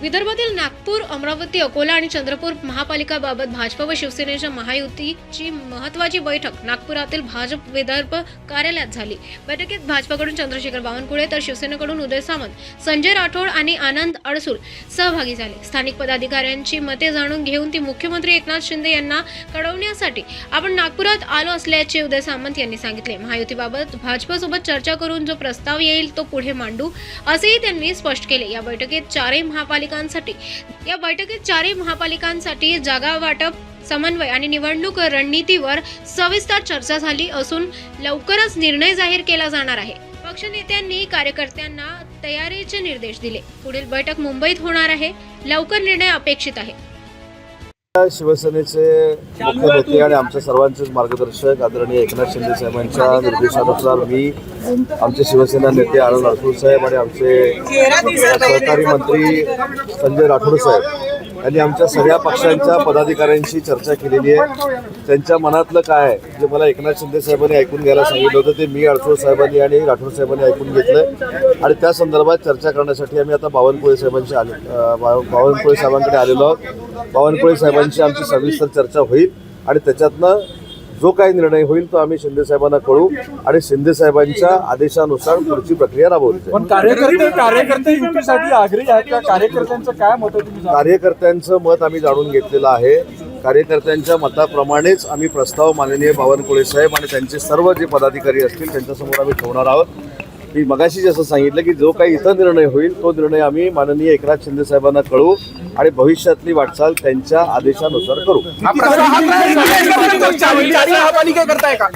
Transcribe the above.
विदर्भातील नागपूर, अमरावती, अकोला आणि चंद्रपूर महापालिकाबाबत भाजप व शिवसेनेच्या महायुतीची महत्त्वाची बैठक नागपुरातील भाजप विदर्भ कार्यालयात झाली। बैठकीत भाजपकडून चंद्रशेखर बावनकुळे तर शिवसेनेकडून उदय सामंत, संजय राठोड आणि आनंद अडसूळ सहभागी झाले। स्थानिक पदाधिकाऱ्यांची मते जाणून घेऊन ती मुख्यमंत्री एकनाथ शिंदे यांना कळवण्यासाठी आपण नागपुरात आलो असल्याचे उदय सामंत यांनी सांगितले। महायुतीबाबत भाजपसोबत चर्चा करून जो प्रस्ताव येईल तो पुढे मांडू असेही त्यांनी स्पष्ट केले। या बैठकीत चारही महापालिकांसाठी जागा वाटप, समन्वय आणि निवडणूक रणनीतीवर सविस्तर चर्चा झाली असून लवकरच निर्णय जाहीर केला जाणार आहे। पक्षनेत्यांनी कार्यकर्त्यांना तयारीचे निर्देश दिले। पुढील बैठक मुंबईत होणार आहे। लवकर निर्णय अपेक्षित आहे। शिवसेनेचे मुख्य नेते आणि आमच्या सर्वांचेच मार्गदर्शक आदरणीय एकनाथ शिंदे साहेबांच्या निर्देशानुसार मी आमचे शिवसेना नेते आनंद अडसूळ साहेब आणि आमचे सहकारी मंत्री संजय राठोड साहेब यांनी आमच्या सगळ्या पक्षांच्या पदाधिकाऱ्यांशी चर्चा केलेली आहे। त्यांच्या मनातलं काय आहे जे मला एकनाथ शिंदे साहेबांनी ऐकून घ्यायला सांगितलं होतं ते मी अडसूळ साहेबांनी आणि राठोड साहेबांनी ऐकून घेतलंय आणि त्या संदर्भात चर्चा करण्यासाठी आम्ही आता बावनकुळे साहेबांकडे आलेलो आहोत। बावनकुळे साहेबांची आमची सविस्तर चर्चा होईल आणि त्याच्यातनं जो काही निर्णय होईल तो आम्ही शिंदे साहेबांना कळवू आणि शिंदे साहेबांच्या आदेशानुसार पुढची प्रक्रिया राबवली पण कार्यकर्ते युतीसाठी आग्रही आहेत का? कार्यकर्त्यांचं काय मत आहे तुम्ही? कार्यकर्त्यांचं मत आम्ही जाणून घेतलेलं आहे। कार्यकर्त्यांच्या मताप्रमाणेच आम्ही प्रस्ताव माननीय बावनकुळे साहेब आणि त्यांचे सर्व जे पदाधिकारी असतील त्यांच्यासमोर आम्ही ठेवणार आहोत। मी मगाशी जसं सांगितलं की जो काही इतर निर्णय होईल तो निर्णय आम्ही माननीय एकनाथ शिंदे साहेबांना कळवू आणि भविष्यातली वाटचाल त्यांच्या आदेशानुसार करू। करताय का?